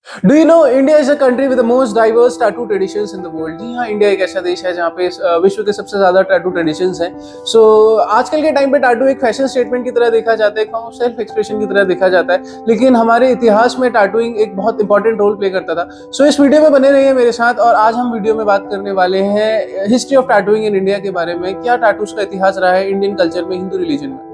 Do you know India is a country with the most diverse tattoo traditions in the world. जी हाँ, India एक ऐसा देश है जहाँ पे विश्व के सबसे ज्यादा टैटू ट्रेडिशंस हैं। सो आजकल के टाइम पे टैटू एक फैशन स्टेटमेंट की तरह देखा जाता है, एक सेल्फ एक्सप्रेशन की तरह देखा जाता है, लेकिन हमारे इतिहास में टैटूइंग एक बहुत इंपॉर्टेंट रोल प्ले करता था। सो इस वीडियो में बने रहिए मेरे साथ, और आज हम वीडियो में बात करने वाले हैं history of tattooing in India के बारे में। क्या टैटूज का इतिहास रहा है इंडियन कल्चर में, हिंदू रिलीजन में।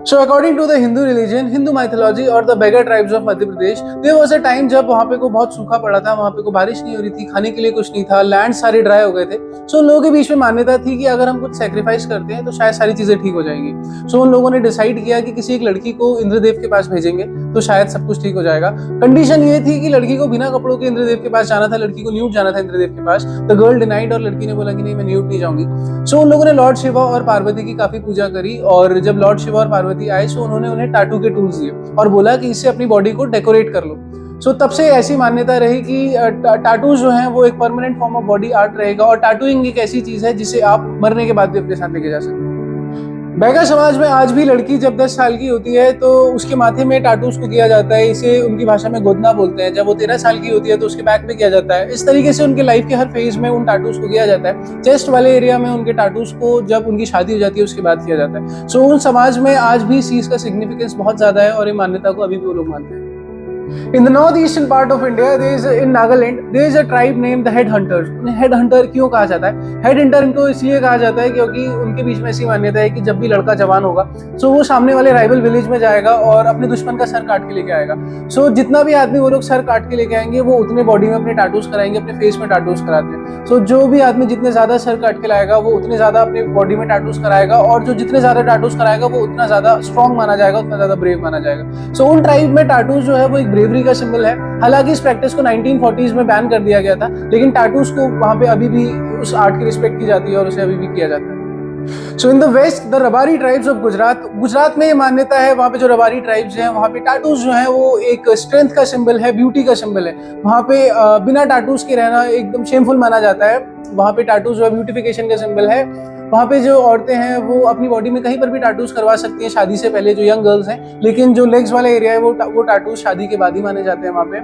So according to the Hindu religion, Hindu mythology और the Beggar tribes of Madhya Pradesh, there was a time जब वहाँ पे को बहुत सूखा पड़ा था, वहाँ पे को बारिश नहीं हो रही थी, खाने के लिए कुछ नहीं था, लैंड सारे ड्राई हो गए थे। सो उन लोगों के बीच में मान्यता थी कि अगर हम कुछ सेक्रीफाइस करते हैं तो शायद सारी चीजें ठीक हो जाएंगी। सो उन लोगों ने डिसाइड किया कि किसी एक लड़की को इंद्रदेव के पास भेजेंगे तो शायद सब कुछ ठीक हो जाएगा। कंडीशन ये थी कि लड़की को बिना कपड़ों के इंद्रदेव के पास जाना था, लड़की को न्यूड जाना था इंद्रदेव के पास। द गर्ल डिनाइड, और लड़की ने बोला कि नहीं, मैं न्यूड नहीं जाऊंगी। सो उन लोगों ने लॉर्ड शिवा और पार्वती की काफी पूजा करी, और जब लॉर्ड शिवा और पार्वती आए सो उन्होंने उन्हें टैटू के टूल्स दिए और बोला कि इससे अपनी बॉडी को डेकोरेट कर लो। सो तब से ऐसी मान्यता रही कि टैटूज जो हैं वो एक permanent form of body art रहेगा, और टैटूइंग एक ऐसी चीज है जिसे आप मरने के बाद भी अपने साथ लेके जा सकते हैं। बैगा समाज में आज भी लड़की जब 10 साल की होती है तो उसके माथे में टैटूज को किया जाता है। इसे उनकी भाषा में गोदना बोलते हैं। जब वो 13 साल की होती है तो उसके बैक पे किया जाता है। इस तरीके से उनके लाइफ के हर फेज में उन टैटूज को किया जाता है। चेस्ट वाले एरिया में उनके टैटूज को जब उनकी शादी हो जाती है उसके बाद किया जाता है। सो उन समाज में आज भी इस चीज का सिग्निफिकेंस बहुत ज्यादा है, और ये मान्यता को अभी भी वो लोग मानते हैं। In the northeastern part of India, in Nagaland, there is a tribe named the Headhunters. उन्हें Headhunter क्यों कहा जाता है? Headhunter इनको इसलिए कहा जाता है क्योंकि उनके बीच में ऐसी मान्यता है कि जब भी लड़का जवान होगा सो वो सामने वाले राइवल विलेज में जाएगा और अपने दुश्मन का सर काट के लेके आएगा। सो जितना भी आदमी वो लोग सर काट के लेके आएंगे वो उतने बॉडी में अपने टैटूज कराएंगे, अपने फेस में टैटूज कराते हैं। सो जो भी आदमी जितने ज्यादा सर काट के लाएगा वो उतने ज्यादा अपने बॉडी में टैटूज कराएगा, और जो जितने ज्यादा टैटूज कराएगा वो उतना ज्यादा स्ट्रॉन्ग माना जाएगा, उतना ज्यादा ब्रेव माना जाएगा। सो उन ट्राइब में टैटूज जो है वो एक ब्रेवरी का सिंबल है। हालांकि इस प्रैक्टिस को 1940s में बैन कर दिया गया था, लेकिन टैटूज को वहां पे अभी भी उस आर्ट की रिस्पेक्ट की जाती है और उसे अभी भी किया जाता है। So in the west, the Rabari tribes of Gujarat में ये मान्यता है, वहाँ पे जो रबारी ट्राइब्स हैं वहाँ पे टैटूज जो हैं वो एक स्ट्रेंथ का सिंबल है, ब्यूटी का सिंबल है। वहाँ पे बिना टैटूज के रहना एकदम शेमफुल माना जाता है। वहाँ पे टैटूज जो है ब्यूटिफिकेशन का सिंबल है। वहाँ पे जो औरतें हैं वो अपनी बॉडी में कहीं पर भी टैटूज करवा सकती हैं शादी से पहले, जो यंग गर्ल्स हैं, लेकिन जो लेग्स वाला एरिया है वो टैटूज शादी के बाद ही माने जाते हैं। वहाँ पे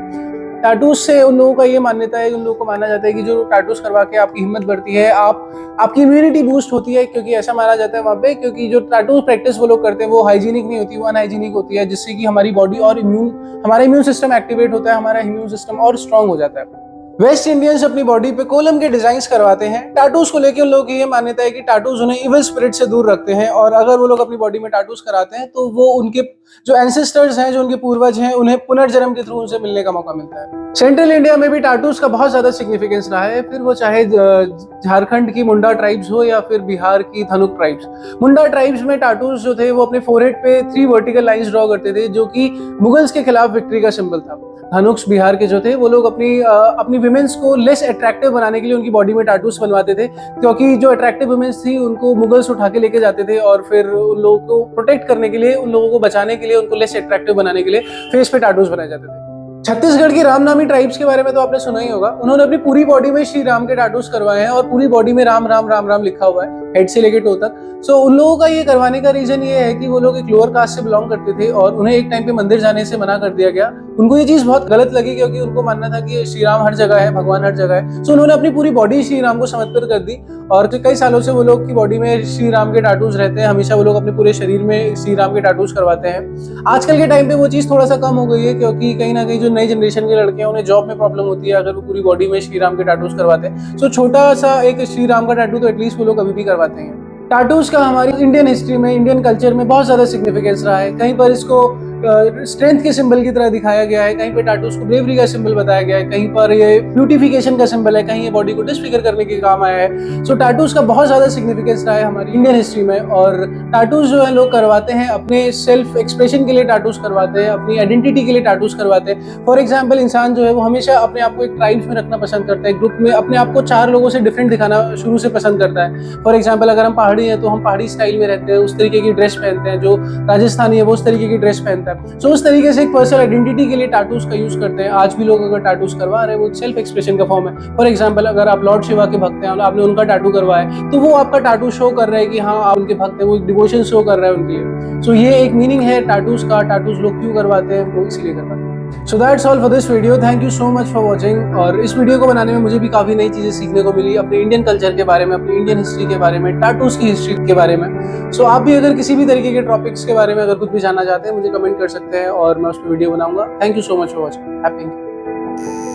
टैटूज से उन लोगों का ये मान्यता है, उन लोगों को माना जाता है कि जो टैटूज करवा के आपकी हिम्मत बढ़ती है, आपकी इम्यूनिटी बूस्ट होती है, क्योंकि ऐसा माना जाता है वहाँ पे, क्योंकि जो टैटूज प्रैक्टिस वो लोग करते हैं वो हाइजीनिक नहीं होती, वो अनहाइजीनिक होती है, जिससे कि हमारी बॉडी और हमारा इम्यून सिस्टम एक्टिवेट होता है, हमारा इम्यून सिस्टम और स्ट्रांग हो जाता है। वेस्ट इंडियंस अपनी बॉडी पे कोलम के डिजाइन्स करवाते हैं। टैटूज को लेकर उन लोगों की ये मान्यता है कि टैटूज उन्हें इविल स्पिरिट से दूर रखते हैं, और अगर वो लोग अपनी बॉडी में टैटूज कराते हैं तो वो उनके जो एंसेस्टर्स हैं, जो उनके पूर्वज हैं, उन्हें पुनर्जन्म के थ्रू उनसे मिलने का मौका मिलता है। सेंट्रल इंडिया में भी टैटूज का बहुत ज्यादा सिग्निफिकेंस रहा है, फिर वो चाहे झारखंड की मुंडा ट्राइब्स हो या फिर बिहार की धनुक ट्राइब्स। मुंडा ट्राइब्स में टैटूज जो थे वो अपने फोरहेड पे 3 वर्टिकल लाइंस ड्रॉ करते थे, जो कि मुगल्स के खिलाफ विक्ट्री का सिंबल था। धनुक्स बिहार के जो थे वो लोग अपनी विमेंस को लेस अट्रैक्टिव बनाने के लिए उनकी बॉडी में टैटूज बनवाते थे, क्योंकि जो अट्रैक्टिव विमेंस थी उनको मुगल्स उठा के लेके जाते थे, और फिर उन लोगों को प्रोटेक्ट करने के लिए, उन लोगों को बचाने के लिए, उनको लेस अट्रैक्टिव बनाने के लिए फेस पे टैटूज बनाए जाते थे। छत्तीसगढ़ की रामनामी ट्राइब्स के बारे में तो आपने सुना ही होगा। उन्होंने अपनी पूरी बॉडी में श्री राम के टैटूज करवाए हैं, और पूरी बॉडी में राम राम राम राम लिखा हुआ है, हेड से लेके टो तक। सो उन लोगों का ये करवाने का रीजन ये है कि वो लोग एक लोअर कास्ट से बिलोंग करते थे, और उन्हें एक टाइम पे मंदिर जाने से मना कर दिया गया। उनको ये चीज बहुत गलत लगी, क्योंकि उनको मानना था कि श्री राम हर जगह है, भगवान हर जगह है। सो उन्होंने अपनी पूरी बॉडी श्री राम को समर्पित कर दी, और कई सालों से वो लोग की बॉडी में श्री राम के टैटूज रहते हैं। हमेशा वो लोग अपने पूरे शरीर में श्री राम के टैटूज करवाते हैं। आजकल के टाइम पे वो चीज थोड़ा सा कम हो गई है, क्योंकि कहीं ना कहीं जो नई जनरेशन के लड़के हैं उन्हें जॉब में प्रॉब्लम होती है अगर वो पूरी बॉडी में श्री राम के टैटूज करवाते हैं। सो छोटा सा एक श्री राम का टैटू तो एटलीस्ट वो लोग अभी भी करवाते हैं। टैटूज का हमारी इंडियन हिस्ट्री में, इंडियन कल्चर में बहुत ज्यादा सिग्निफिकेंस रहा है। कहीं पर इसको स्ट्रेंथ के सिंबल की तरह दिखाया गया है, कहीं पे टैटूज को ब्रेवरी का सिंबल बताया गया है, कहीं पर ये ब्यूटिफिकेशन का सिंबल है, कहीं ये बॉडी को डिसफिगर करने के काम आया है। सो टैटूज का बहुत ज्यादा सिग्निफिकेंस रहा है हमारी इंडियन हिस्ट्री में, और टैटूज जो है लोग करवाते हैं अपने सेल्फ एक्सप्रेशन के लिए, टैटूज करवाते हैं अपनी आइडेंटिटी के लिए, टैटूज करवाते हैं। फॉर एग्जाम्पल, इंसान जो है वो हमेशा अपने आप को एक ट्राइब्स में रखना पसंद करता है, ग्रुप में अपने आप को 4 लोगों से डिफरेंट दिखाना शुरू से पसंद करता है। फॉर एग्जाम्पल, अगर हम पहाड़ी हैं तो हम पहाड़ी स्टाइल में रहते हैं, उस तरीके की ड्रेस पहनते हैं, जो राजस्थानी है वो उस तरीके की ड्रेस पहनता है। है। सो उस तरीके से एक पर्सनल आइडेंटिटी के लिए टैटूज का यूज करते हैं। आज भी लोग अगर टैटूज करवा रहे हैं वो सेल्फ एक्सप्रेशन का फॉर्म है। फॉर एग्जाम्पल, अगर आप लॉर्ड शिवा के भक्त हैं, आपने उनका टैटू करवाया है, तो वो आपका टैटू शो कर रहा है कि हाँ आप उनके भक्त हैं, वो डिवोशन शो कर रहा है उनके लिए। सो ये एक मीनिंग है टैटूज का। टैटूज लोग क्यों करवाते हैं, वो इसीलिए करवाते हैं। So that's all for this video. Thank you so much for watching. और इस वीडियो को बनाने में मुझे भी काफी नई चीजें सीखने को मिली, अपने इंडियन कल्चर के बारे में, अपनी इंडियन हिस्ट्री के बारे में, टैटूज की हिस्ट्री के बारे में। सो आप भी अगर किसी भी तरीके के टॉपिक्स के बारे में अगर कुछ भी जानना चाहते हैं, मुझे कमेंट कर सकते हैं और मैं उस पर वीडियो बनाऊंगा। Thank you so much for watching. Happy